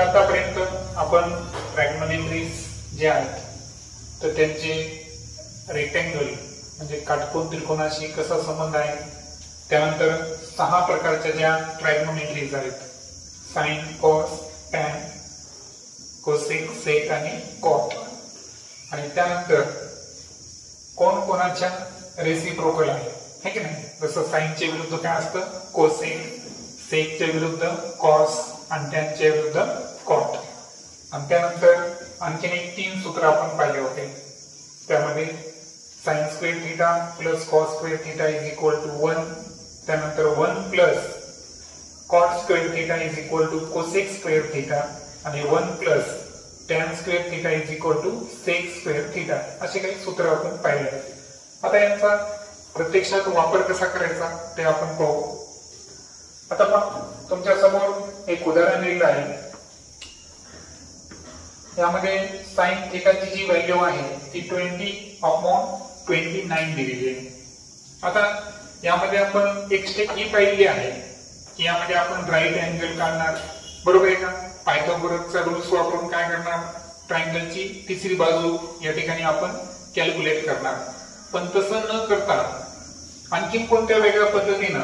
आतापर्यंत आपण ट्रायगोनोमेट्रीज जे आहेत तर त्यांचे रेक्टँगल म्हणजे काटकोन त्रिकोणाशी कसा संबंध आहे, त्यानंतर 6 प्रकारच्या ज्या ट्रायगोनोमेट्रीज आहेत साइन, कॉस, टॅन, कोसेक, सेक आणि कॉट, आणि त्यानंतर कोण कोणाच्या रेसिप्रोकल आहे है की नाही. जसं साइनच्या विरुद्ध काय असतं कोसेक, सेकच्या विरुद्ध कॉस आणि टॅनच्या विरुद्ध कॉट. आणि त्यानंतर आणखीन एक 3 सूत्र आपण पाहिले होते. त्यामध्ये sine square theta plus cos square theta is equal to 1, त्यानंतर 1 plus cot square theta is equal to cosec square theta आणि 1 plus tan square theta is equal to sec square theta, असे काही सूत्र आपण पाहिले. आता यांचा प्रत्यक्षात वापर कसा करायचा ते आपण पाहू. आता तुमच्या समोर एक उदाहरण दिलेलं आहे. यामध्ये साइन थीटाची जी व्हॅल्यू आहे ती 20/29 दिलेली आहे. आता यामध्ये आपण एक स्टेप ही पाहिली आहे की यामध्ये आपण राईट अँगल काढणार, बरोबर आहे का. पायथागोरसचा रूल्स वापरून काय करणार, ट्रायंगलची तिसरी बाजू या ठिकाणी आपण कॅल्क्युलेट करणार. पण तसं न करता आणखी कोणत्या वेगळ्या पद्धतीनं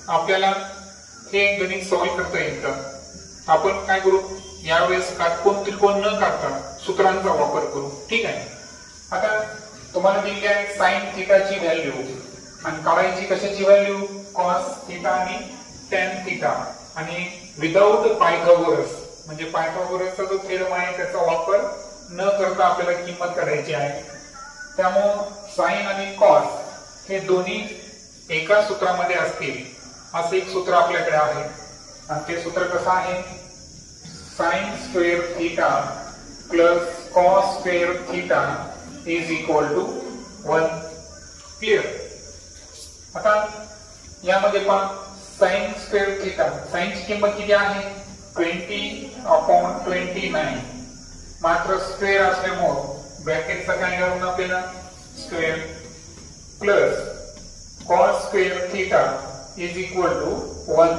आपल्याला हे गणित सॉल्व्ह करता येईल का. आपण काय करू, यावेळेस काटकोन त्रिकोण न काढता सूत्रांचा वापर करू. ठीक आहे. आता तुम्हाला दिली आहे साइन थीटाची व्हॅल्यू आणि काढायची कशाची व्हॅल्यू, कॉस थीटा आणि टॅन थीटा, आणि विदाउट पायथागोरस म्हणजे पायथागोरसचा जो थेरम आहे त्याचा वापर न करता आपल्याला किंमत काढायची आहे. त्यामुळे साइन आणि कॉस हे दोन्ही एका सूत्रामध्ये असतील असं एक सूत्र आपल्याकडे आहे. आणि ते सूत्र कसं आहे, sine square theta plus cos square theta is equal to 1. Clear. आता यामध्ये पहा साइन स्क्वेअर थीटा, साइनची किंमत किती आहे 20/29, मात्र स्क्वेअर असल्यामुळे ब्रॅकेटचा काय करून आपल्याला square plus cos square theta is equal to 1.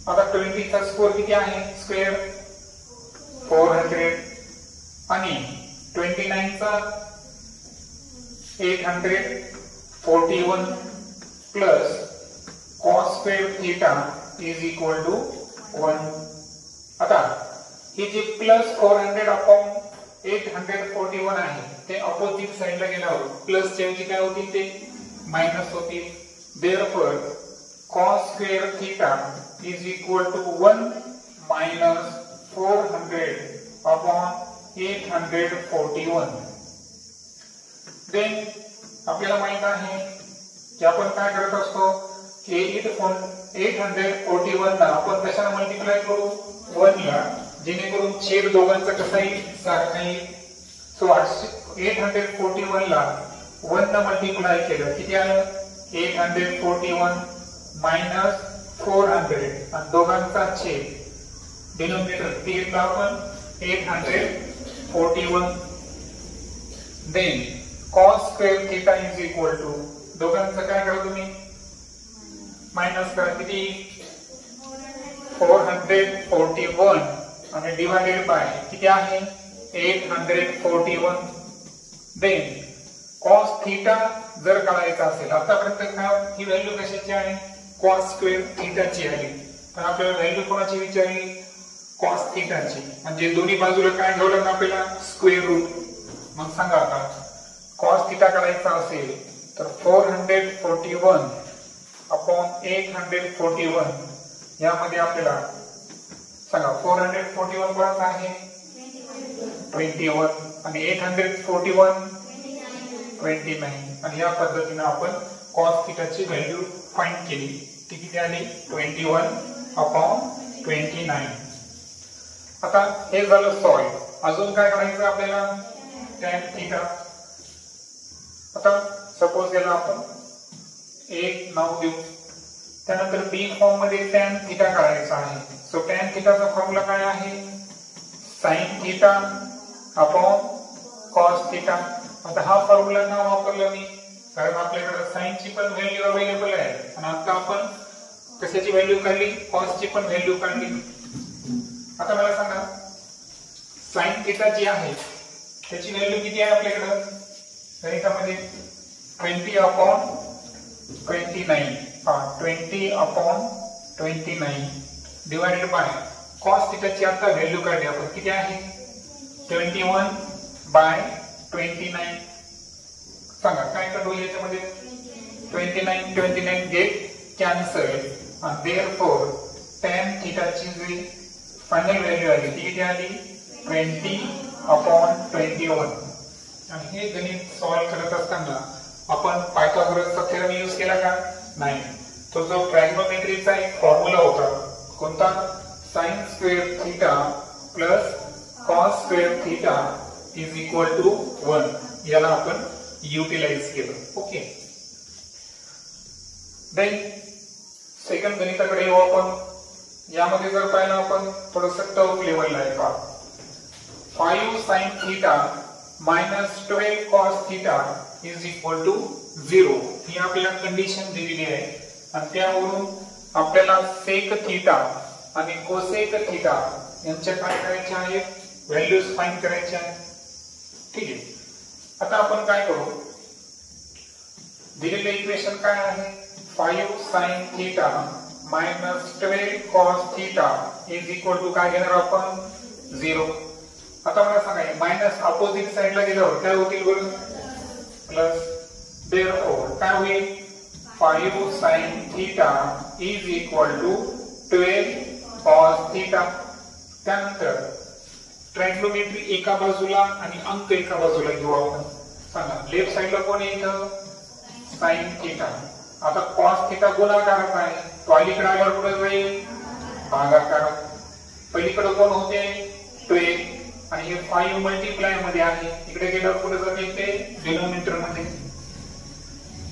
आता 20 चा स्क्वेअर किती आहे स्क्वेअर 400 आणि 29 चा 841 plus cos square theta is equal to 1. आता हे जे प्लस 400/841 आहे ते ऑपोजिट साइडला गेल्यावर प्लस च्या ऐवजी काय होतील ते मायनस होतील. Therefore cos square theta is equal to 1 minus 400/841. Then आपल्याला माहित आहे की आपण काय करत असतो की 841 ला आपण कशाने मल्टिप्लाय करू 1 ला, जेणेकरून छेद दोघांचा कसा येईल सारखा येईल. सो 841 ला 1 ने मल्टिप्लाय केलं किती आलं 841 मायनस 400 आणि दोघांचा छेद डिनोमिनेटर किती घेतला आपण 841. Then cos square theta is equal to दोघांचं काय करा तुम्ही मायनस करा किती 441 आणि डिवाइडेड बाय किती आहे 841. देन cos थीटा जर काढायचा असेल आतापर्यंत काय ही व्हॅल्यू कशाची आहे cos स्क्वेअर थीटाची आहे, तर आपल्याला व्हॅल्यू कोणाची विचारली cos थीटाची, म्हणजे दोन्ही बाजूला काय घ्यावं लागणार आपल्याला स्क्वेअर रूट. मग सांगा आता cos थीटा काढायचा असेल तर 441/841 यामध्ये आपल्याला सांगा 441 कोणाचा आहे 21 आणि 841 29, आणि या पद्धतीने आपण cos थीटाची व्हॅल्यू फाइंड केली. ती किती आली 21/29. आता हे झालं सॉल्व. अजून काय करायचं आपल्याला tan थीटा. आता सपोज याला आपण एक नाव देऊ, त्यानंतर बी फॉर्म मध्ये tan थीटा काढायचा आहे. सो tan थीटाचा फॉर्म्युला काय आहे sin theta upon cos theta. आता हा फॉर्म्युला ना वापरला मी कारण आपल्याकडे sin ची पण व्हॅल्यू अवेलेबल आहे आणि आता आपण कशाची व्हॅल्यू काढली cos ची पण व्हॅल्यू काढली. आता मला सांगा साइन थिटा जी आहे त्याची व्हॅल्यू किती आहे आपल्याकडे गणितामध्ये 20/29 डिवाइडेड बाय cos थीटा ची आता व्हॅल्यू काढली आपण किती आहे 21/29 सांगा काय काढू याच्यामध्ये 29 get cancel and therefore tan theta ची जी फायनल व्हॅल्यू आली ती किती आली 20/21 आणि हे गणित सॉल्व करत असताना आपण पायथागोरसचा थेरम यूज केला का नाही तो जो ट्रायगोनोमेट्रीचा एक फॉर्म्युला होता कोणता sin square theta plus cos square theta is equal to 1 याला आपण युटिलाइज केलं ओके देन सेकंड गणिताकडे येऊ आपण यामध्ये जर पाहिलं आपण थोडंसं टफ लेवलला आहे का 5 sin theta minus 12 cos theta is equal to 0 ही आपल्याला कंडिशन दिलेली आहे आणि त्यावरून आपल्याला sec थीटा आणि cosec थीटा यांच्या काय करायचे आहे व्हॅल्यूज फाइंड करायचे आहे ठीक आहे आता आपण काय करू दिलेले इक्वेशन काय आहे 5 sin theta minus 12 cos theta is equal to काय घेणार आपण 0 आता मला सांगा मायनस अपोजिट साइडला गेल्यावर काय होतील बरं प्लस देयरफॉर काय होईल 5 sin theta is equal to 12 cos theta त्यानंतर ट्रायगोनोमेट्री एका बाजूला आणि अंक एका बाजूला घेऊ आपण सांगा लेफ्ट साइडला कोण आहे इथं sin theta आता cos theta गुणाकारात आहे तो अलीकडे आल्यावर पुढे जाईल भागाकारात पलीकडे कोण होते 12 आणि हे 5 मल्टिप्लाय मध्ये आहे इकडे गेल्यावर पुढे जाते ते डिनोमिनेटर मध्ये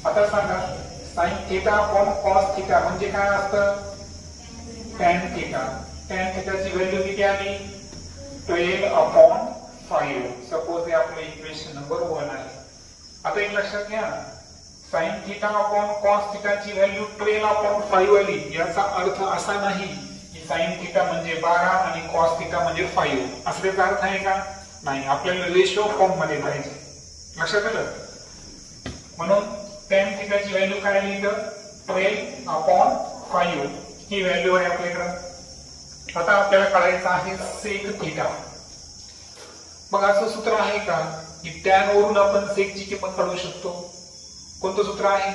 आता सांगा sin theta upon cos theta म्हणजे काय असतं tan थीटा ची व्हॅल्यू किती आली 12/5 सपोज हे आपलं इक्वेशन नंबर 1 आहे आता एक लक्षात घ्या sin theta upon cos theta ची व्हॅल्यू 12/5 आली याचा अर्थ असा नाही sin थीटा म्हणजे 12 आणि cos थीटा म्हणजे 5 असा त्याचा अर्थ आहे का नाही आपल्याला रेशो फॉर्म मध्ये पाहिजे लक्षात आलं म्हणून tan थीटा ची व्हॅल्यू काय आली तर 12/5 ही व्हॅल्यू आहे आपल्याकडे आता आपल्याला काढायचं आहे sec थीटा मग असं सूत्र आहे का की tan वरून आपण sec ची किंमत काढू शकतो कोणतं सूत्र आहे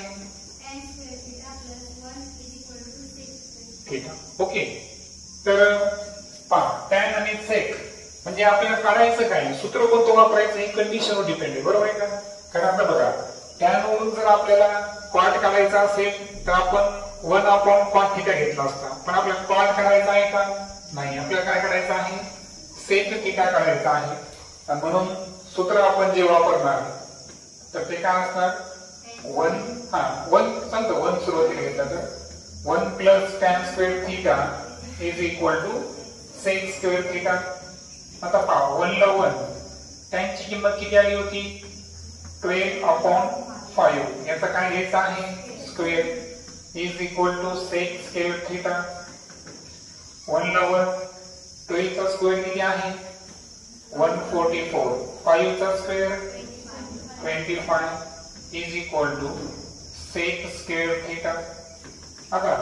थीटा ओके तर पहा tan आणि sec म्हणजे आपल्याला काढायचं काय सूत्र कोणतं वापरायचं हे कंडिशनवर डिपेंड आहे बरोबर आहे का कारण आता बघा tan वरून जर आपल्याला cot काढायचा असेल तर आपण 1/cot थीटा घेतला असता पण आपल्याला cot काढायचा आहे का नाही आपल्याला काय काढायचं आहे sec थीटा काढायचा आहे आणि म्हणून सूत्र आपण जे वापरणार तर ते काय असणार 1 सांगतो 1 सुरुवातीला घेतला तर 1 plus tan square theta is equal to sec square theta आता पहा 1 ला 1 tan ची किंमत किती आली होती 12/5 याचा काय घ्यायचा आहे square is equal to sec square theta 1 ला 1 12 चा स्क्वेअर किती आहे 144 5 चा square 25 is equal to sec square theta आता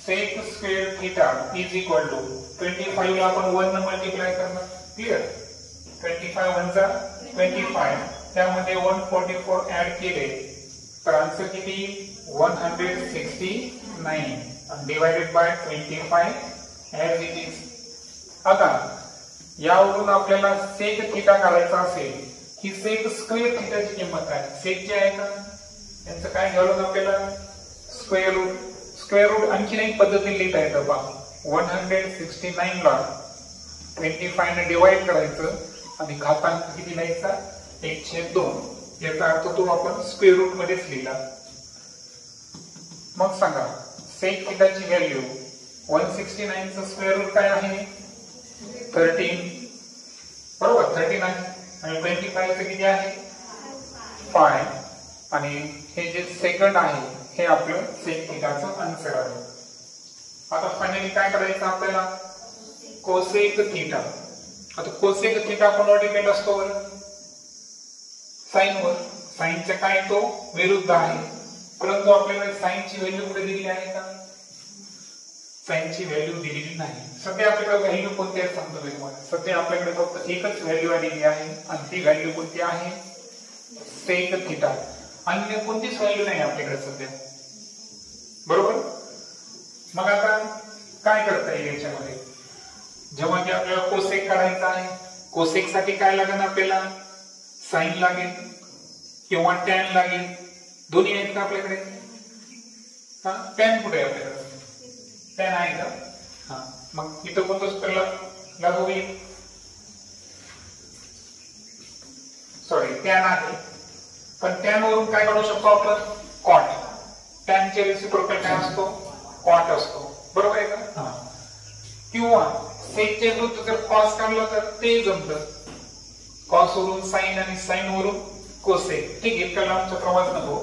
sec square theta is equal to 25 ला आपण 1 ने मल्टिप्लाय करणार क्लियर 25 1 चा 25 त्यामध्ये 144 ऍड केले तर आन्सर किती 169 divided by 25 as it is आता यावरून आपल्याला sec थीटा काढायचा असेल ही sec स्क्वेअर थीटाची किंमत काय sec जी आहे का यांचं काय घ्यावं आपल्याला स्क्वेअर रूट आणखी एक पद्धतीने लिहिता येतं पहा 169 ला 25 ने डिवाइड करायचं आणि घातांक किती लिहायचा 1/2 याचा अर्थ तो आपण स्क्वेअर रूट मध्येच लिहिला मग सांगा sec थीटाची व्हॅल्यू 169 चा स्क्वेअर रूट काय आहे 13 बरोबर 13 आहे आणि 25 चे किती आहे 5 आणि हे जे सेकंड आहे हे आपलं sec थीटाचं आन्सर आहे आता फायनली काय करायचं आपल्याला कोसेक थीटा. आता कोसेक थीटा कोणावर डिपेंड असतो बरं? साईनवर. साईनचा काय तो विरुद्ध आहे, परंतु आपल्याकडे साईनची व्हॅल्यू कुठे दिलेली आहे का? साईनची व्हॅल्यू दिलेली नाही. सध्या आपल्याकडे व्हॅल्यू कोणती आहे सांगतो मी तुम्हाला. सध्या आपल्याकडे फक्त एकच व्हॅल्यू आलेली आहे आणि ती व्हॅल्यू कोणती आहे? Sec theta. अन्य कोणतीच व्हॅल्यू नाही आपल्याकडे सध्या. बरोबर. मग आता काय करता येईल याच्यामध्ये? जेव्हा की आपल्याला कोसेक काढायचा आहे, कोसेक साठी काय लागेल आपल्याला? साइन लागेल किंवा टॅन लागेल. दोन्ही आहेत का आपल्याकडे? हा, टॅन कुठे आहे आपल्याकडे? टॅन आहे का? हा, मग इथं कोणतं सूत्र लागू होईल? सॉरी, टॅन आहे, पण टॅन वरून काय काढू शकतो आपण? कॉट. टॅनचे रेसिप्रोकल काय असतो? कॉट असतो. बरोबर आहे का? हा. किंवा सेकचे विरुद्ध जर कॉस काढलं तर ते जमतं. कॉस वरून साइन आणि साइन वरून कोसेक. ठीक आहे, इतका लांबचा प्रवास नको.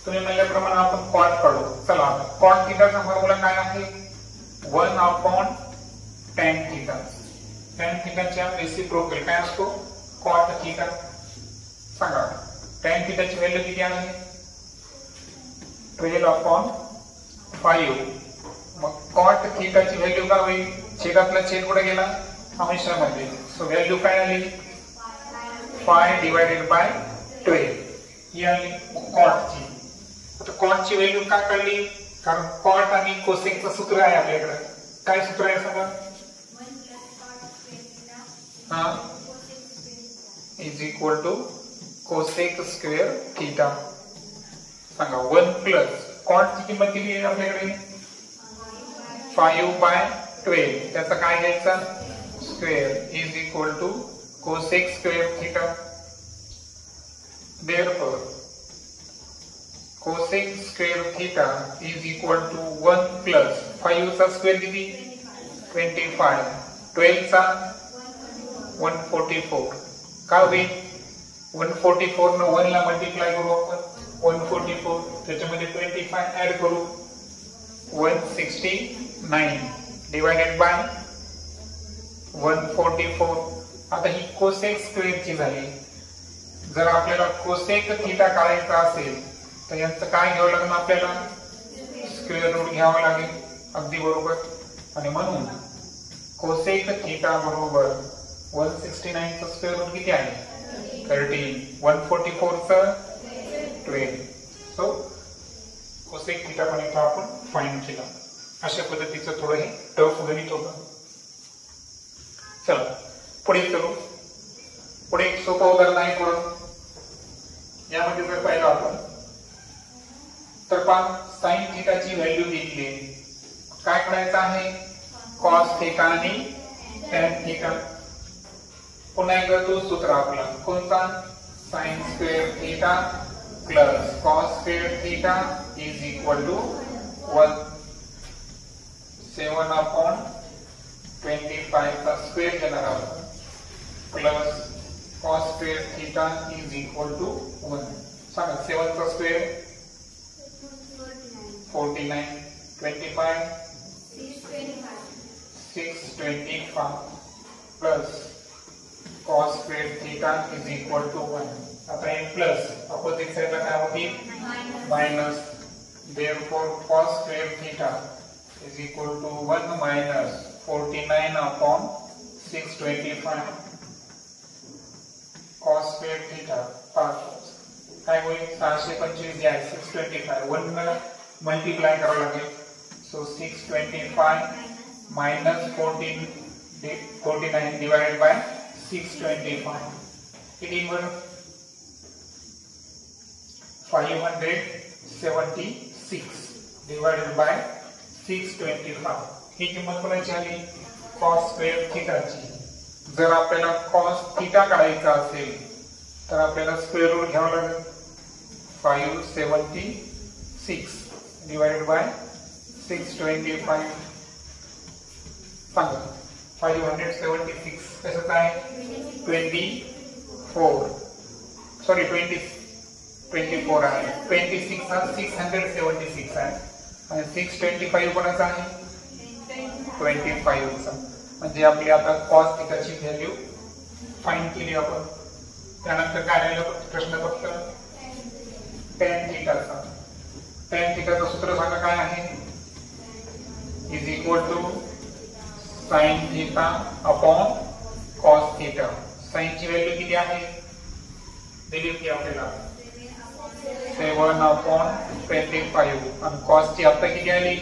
तुम्ही म्हणल्याप्रमाणे आपण कॉट काढू. चला, कॉट थीटाचा फॉर्म्युला काय आहे? 1/tan theta. टॅन थीटाच्या रेसिप्रोकल काय असतो? Cot theta. सांगा, टॅन थीटाची व्हॅल्यू किती आहे? 12/5. मग कॉट थीटाची व्हॅल्यू काय होईल? छेदातला छेद कुठे गेला? अंशामध्ये. सो व्हॅल्यू काय आली? 5/12 ही आली कॉटची. आता कॉटची व्हॅल्यू का काढली? कारण कॉट आणि कोसेकचं सूत्र आहे आपल्याकडे. काय सूत्र आहे सांगा? हा, is equal to cosec square theta. सांगा, 1 प्लस कॉटची किंमत किती आहे आपल्याकडे? 5/12. त्याचा काय घ्यायचा? Square is equal to cosec square theta. Therefore, cosec square theta is equal to 1 plus 5 चा स्क्वेअर किती? 25. 12 चा 144. का होईल? 144 न 1 ला मल्टिप्लाय करू आपण. 144 त्याच्यामध्ये 25 ऍड करू. 169 डिवायडेड बाय 144. आता ही कोसेक स्क्वेअरची झाली. जर आपल्याला कोसेक थीटा काढायचा असेल तर यांचं काय घ्यावं लागेल आपल्याला? स्क्वेअर रूट घ्यावं लागेल. अगदी बरोबर. आणि म्हणून कोसेक थीटा बरोबर 169 चा स्क्वेअर रूट किती आहे? 13. 144 चा 12. सो कोसेक थीटा पण इथं आपण फाइंड केला. अशा पद्धतीचं थोडं हे टफ गणित होतं. चला पुढे चलू. पुढे एक सोपं उदाहरण आहे थोडं. यामध्ये जर पाहिलं आपण तर पहा, साइन थीटाची व्हॅल्यू दिली. काय करायचं आहे? कॉस थीटा आणि टॅन थीटा. पुन्हा एकदा तो सूत्र आपला कोणता? Sine square theta plus cos square theta is equal to 7/25 चा स्क्वेअर घेणार आहोत plus cos square theta is equal to 1. सांगा, 7 चा square 49. 25 625 plus cos square theta is equal to 1. आता हे प्लस अपोजिट साइडला काय होईल? Minus. Therefore cos square theta is equal to 1 minus 49/625. cos square theta काय होईल? 625 जे आहे 625 1 ने मल्टिप्लाय करावं लागेल. सो 625 मायनस 49 डिवाइडेड बाय 625 किती बरं? 576 डिवाइडेड बाय 625. ही किंमत कोणाची आली? cos square theta ची. जर आपल्याला cos थीटा काढायचा असेल तर आपल्याला स्क्वेअर रूट घ्यावं लागेल. 576 डिवाइडेड बाय 625. सांगा, 576 कसं काय? 24 सॉरी 24 आहे. 26 हा 676 आहे आणि 625 कोणाचा आहे? 25 चा. म्हणजे आपली आता कॉस थिटाची व्हॅल्यू फाइंड केली आपण. त्यानंतर काय राहिलं प्रश्न फक्त tan थिटाचा. tan थिटाचं सूत्र सांगा काय आहे, is equal to sin theta upon cos theta. sin ची व्हॅल्यू किती आहे दिली होती आपल्याला 7/25 आणि cos ची आता किती आली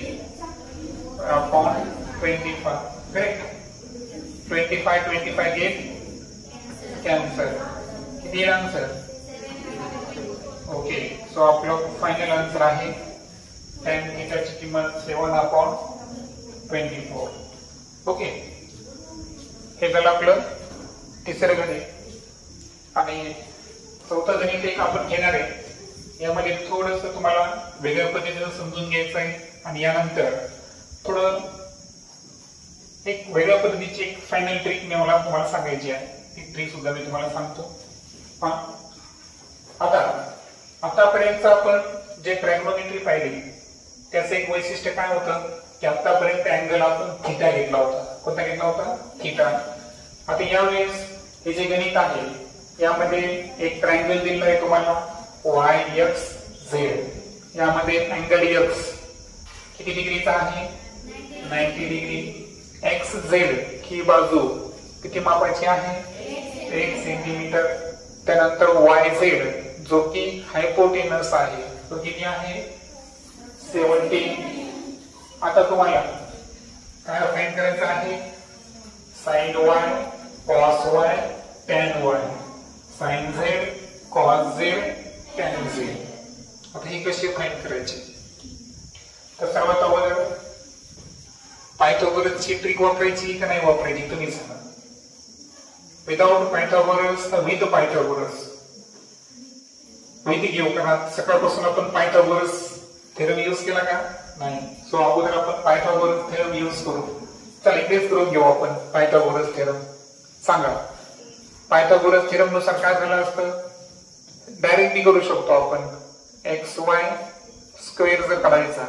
अपॉन 25. करेक्ट. 25 get cancel. किती आन्सर. ओके. सो आपलं फायनल आन्सर आहे tan थिटाची किंमत 7/24. ओके. हे झालं आपलं तिसरं गणित. आणि चौथं गणित एक आपण घेणार आहे. यामध्ये थोडंसं तुम्हाला वेगळ्या पद्धतीने समजून घ्यायचं आहे आणि यानंतर थोडं एक वेगळ्या पद्धतीची एक फायनल ट्रिक मी मला तुम्हाला सांगायची आहे. ती ट्रिक सुद्धा मी तुम्हाला सांगतो. आता आतापर्यंत आपण जे ट्रायगोनोमेट्री पाहिली त्याचं एक वैशिष्ट्य काय होतं की आतापर्यंत अँगल आपण थिटा घेतला होता. कोणता घेतला होता, थिटा. आता यावेळेस हे जे गणित आहे यामध्ये एक ट्रायंगल दिलेला आहे तुम्हाला YXZ. यामध्ये अँगल X किती डिग्रीचा आहे 90 डिग्री. XZ ही बाजू किती मापाची आहे 1 सेंटीमीटर. त्यानंतर YZ जो की हायपोटेनस आहे तो किती आहे 70. आता तुम्हाला काय फाइंड करायचं आहे sin Y cos Y tan Y. sin Z cos Z tan Z. आता ही कशी फाइंड करायची, तर सर्वात अगोदर पायथागोरसची ट्रिक वापरायची का नाही वापरायची तुम्ही सांगा. विदाउट पायथागोरस का विथ पायथागोरस. माहिती घेऊ कारण सकाळपासून आपण पायथागोरस थेरम यूज केला का नाही. सो अगोदर आपण पायथागोरस थेरम यूज करू. चला इकडेच करून घेऊ आपण पायथागोरस थेरम. सांगा पायथागोरस थेरम नुसार काय झालं असतं, डायरेक्टली करू शकतो आपण. XY स्क्वेअर जर काढायचा,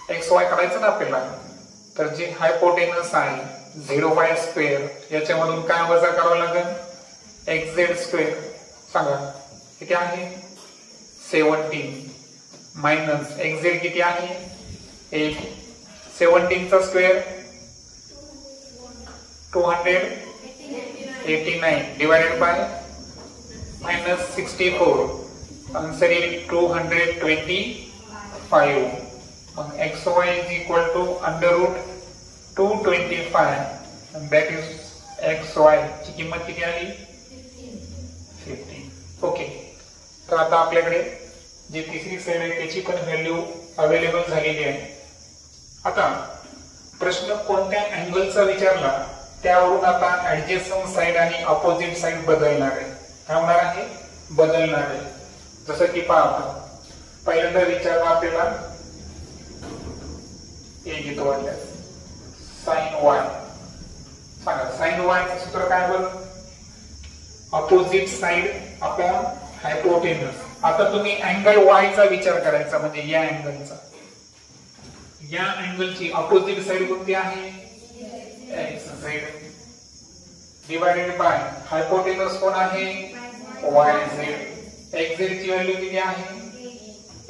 XY काढायचा ना आपल्याला, तर जे हायपोटेनस आहे 0y स्क्वेअर याच्यामधून काय वजा करावं लागेल XZ स्क्वेअर. सांगा किती आहे 17 मायनस XZ किती आहे 8. 17 चा स्क्वेअर 289 डिवाइडेड बाय -64. आंसर येईल 225. मग XY is equal to √225 and that is XY ची किंमत किती आली 50. ओके. तर आता आपल्याकडे जी तिसरी साइड आहे त्याची पण व्हॅल्यू अवेलेबल झालेली आहे. आता प्रश्न कोणत्या अँगलचा विचारला त्यावरून आता ऍडजस्टंट साइड आणि अपोजिट साइड बदलणार आहे. काय होणार आहे बदलणार आहे. जसं की पहा पहिल्यांदा विचारला आपल्याला हे घेतो वाटल्यास sin Y. सांगा sin Y चं सूत्र काय बरं अपोजिट साइड अपॉन हायपोटेनस. आता तुम्ही अँगल Y चा विचार करायचा म्हणजे या अँगलचा. या अँगलची अपोजिट साइड कोणती आहे XZ डिवाइडेड बाय हायपोटेनस कोण आहे YZ. XZ ची व्हॅल्यू किती आहे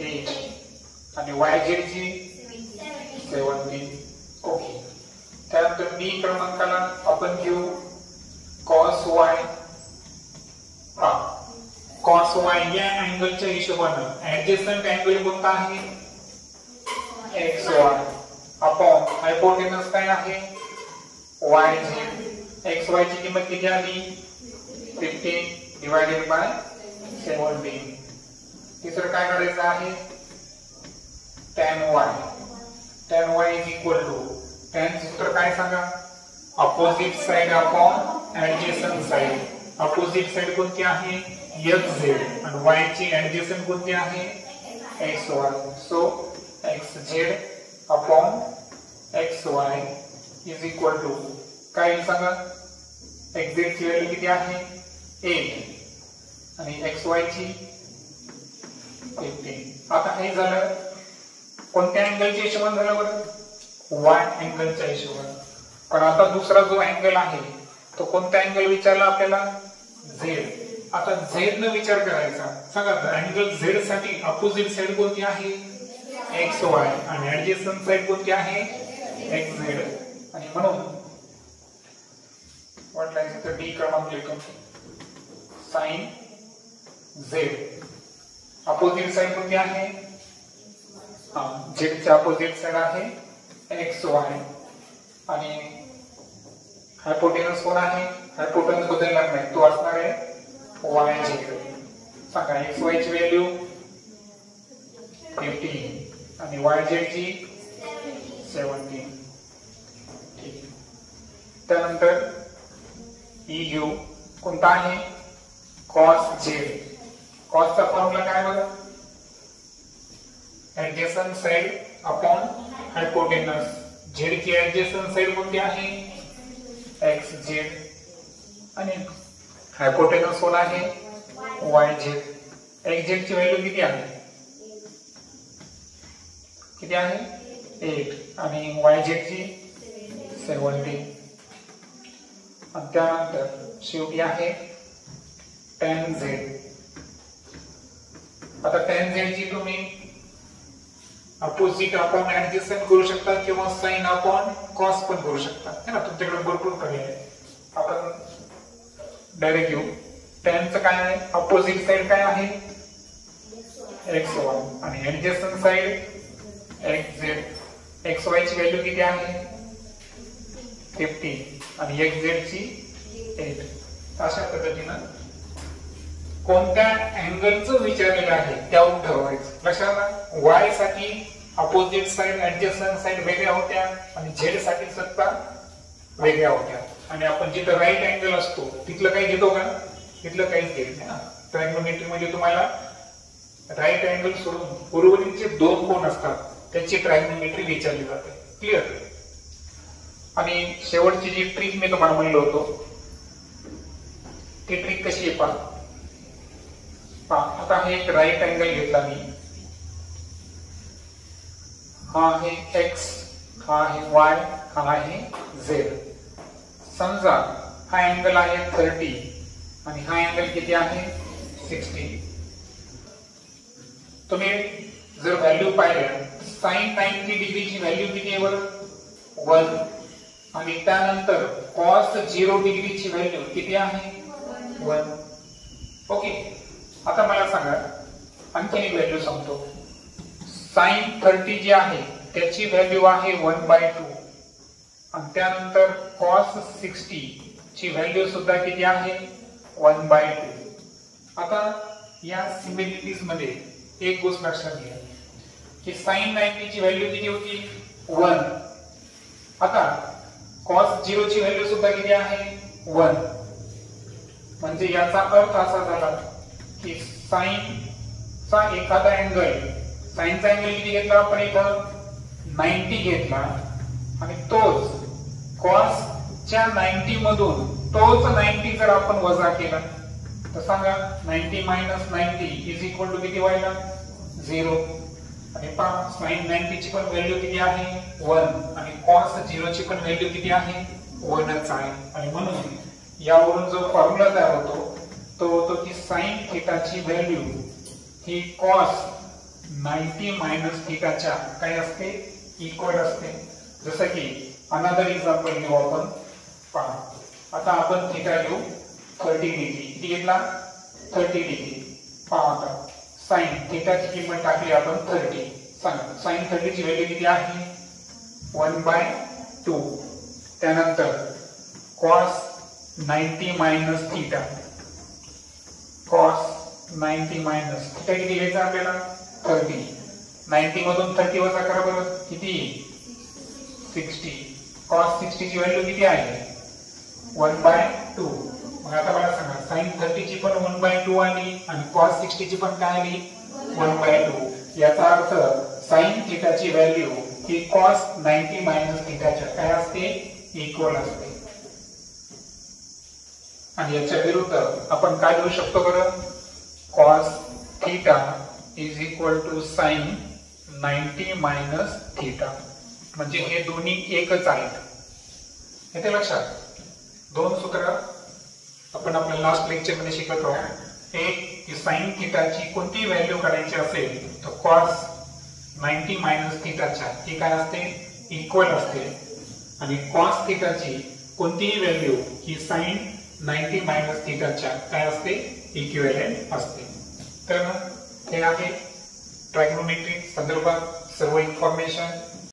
8 आणि YZ ची 17. ओके. त्यानंतर B क्रमांकाला आपण घेऊ cos Y. cos Y या अँगलच्या हिशोबाने ऍडजस्टंट अँगल कोणता आहे XY अपॉन हायपोटेनस काय आहे YZ. XY ची किंमत किती आली 15 डिवाइडेड बाय 17. तिसरं काय करायचं आहे tan Y. tan Y is equal to tan सूत्र काय सांगा opposite side upon adjacent side. Opposite side कोणती आहे XZ आणि Y ची ऍडजस्टंट कोणती आहे XY. So XZ upon XY is equal to काय सांगा XZ ची व्हॅल्यू किती आहे 8 आणि XY ची 15. आता हे झालं कोणत्या अँगलच्या हिशोबाने झालं बरं Y अँगलच्या हिशोबाने. पण आता दुसरा जो अँगल आहे तो कोणता अँगल विचारला आपल्याला? झेड. आता झेड न विचार करायचा. सांगा अँगल झेड साठी अपोजिट साइड कोणती आहे? X Y. आणि ऍडजस्टंट साइड कोणती आहे? X Z. आणि म्हणून वाटल्यास तर डी क्रमांक लिहितो. साइन झेड अपोजिट साइड कोणती आहे? झेड ची अपोजिट साइड आहे एक्स वाय. आणि हायपोटेनस कोण आहे? हायपोटेनस बदलणार नाही, तो असणार आहे वाय झेड. सांगा एक्स वाय ची व्हॅल्यू 15 आणि वाय झेड ची 17. ठीक. त्यानंतर EU कोणता आहे? Cos Z. कॉसचा फॉर्म्युला काय बघा? Adjacent side upon hypotenuse. Z ची ऍडजस्टंट साइड कोणती आहे? X Z. आणि हायपोटेनस कोण आहे? Y Z. एक्स झेड ची व्हॅल्यू किती आहे? किती आहे? 8 आणि वाय झेड ची 17. आणि त्यानंतर शेवटी आहे tan z. आता tan z ची तुम्ही अपोजिट अपॉन ऍडजस्टंट करू शकता किंवा साइन अपॉन कॉस पण करू शकता, है ना. तुमच्याकडे भरपूर पर्याय आहे. आपण डायरेक्ट घेऊ. tan चं काय आहे? अपोजिट साइड काय आहे? xy आणि ऍडजस्टंट साइड xz. xy ची व्हॅल्यू किती आहे? 50 आणि xz ची 8. अशा पद्धतीनं कोणत्या अँगलचं विचारलेलं आहे त्यावरून ठरवायचं. लक्षात y साठी अपोजिट साइड ऍडजस्टंट साइड वेगळ्या होत्या आणि z साठी सत्ता वेगळ्या होत्या. आणि आपण जिथं राईट अँगल असतो तिथलं काही घेतो का? तिथलं काहीच घेत नाही ना. ट्रायगोनोमेट्री मध्ये तुम्हाला राईट अँगल सोडून उर्वरितचे 2 कोन असतात त्याची ट्रायगोनोमेट्री विचारली जाते. क्लिअर. आणि शेवटची जी ट्रिक मी तुम्हाला म्हणलो होतो ती ट्रिक कशी आहे पहा. आता हे एक राईट अँगल घेतला मी. हा आहे x, हा आहे y, हा आहे z. समजा हा अँगल आहे 30 आणि हा अँगल किती आहे? 60. तुम्ही जर व्हॅल्यू पाहिल्या sin 90 डिग्रीची व्हॅल्यू किती आहे बरं? 1. आणि त्यानंतर cos 0 डिग्रीची व्हॅल्यू किती आहे? 1. ओके. आता मला सांगा आणखी एक व्हॅल्यू सांगतो. sin 30 जी आहे त्याची व्हॅल्यू आहे 1/2 आणि त्यानंतर cos 60 ची व्हॅल्यू सुद्धा किती आहे? 1/2. आता या सिमिलरिटीज मध्ये एक गोष्ट लक्षात घ्या की sin 90 ची व्हॅल्यू किती होती? 1. आता cos 0 ची व्हॅल्यू सुद्धा किती आहे? 1. म्हणजे याचा अर्थ असा झाला की साइन चा एखादा अँगल, साइनचा अँगल किती घेतला आपण इथं? 90 घेतला आणि तोच cos च्या 90 मधून तोच 90 जर आपण वजा केला तर सांगा 90 - 90 = किती व्हायला? 0. आणि पहा sin 90 ची पण व्हॅल्यू किती आहे? 1 आणि cos 0 ची पण व्हॅल्यू किती आहे? 1च आहे. आणि म्हणून यावरून जो फॉर्म्युला तयार होतो तो होतो की sin थीटाची व्हॅल्यू ही cos 90 - थीटाच्या काय असते? इक्वल असते. जसं की अनदर एक्झाम्पल घेऊ आपण. पहा आता आपण थीटा घेऊ 30 डिग्री. किती घेतला? 30 डिग्री. पहा आता sin थीटाची किंमत टाकली आपण 30. सांगा sin 30 ची व्हॅल्यू किती आहे? 1/2. त्यानंतर cos 90 - थीटा. cos 90 - थीटा किती घ्यायचा आपल्याला? 30. 90 मधून 30 वजा करा बरं. किती? 60. cos 60 ची व्हॅल्यू किती आहे? 1/2. मग आता मला सांगा sin 30 ची पण 1/2 आली आणि cos 60 ची पण काय आली? 1/2. याचा अर्थ sin थीटाची व्हॅल्यू ही cos 90 - थीटाच्या काय असते? इक्वल असते. आणि याच्या विरुद्ध आपण काय लिहू शकतो बरं? cos theta = sin 90 - theta. म्हणजे हे दोन्ही एकच आहेत. येते लक्षात? दोन सूत्र आपण आपल्या लास्ट लेक्चर मध्ये शिकत आहोत. एक की साइन थिटाची कोणती व्हॅल्यू काढायची असेल तर कॉस 90 मायनस थिटाच्या ती काय असते, इक्वल असते. आणि कॉस थिटाची कोणतीही व्हॅल्यू ही साइन 90 मायनस थिटाच्या काय असते, इक्विव्हॅलेंट असते. तर हे आहे ट्रायगोनोमेट्री संदर्भात सर्व इन्फॉर्मेशन.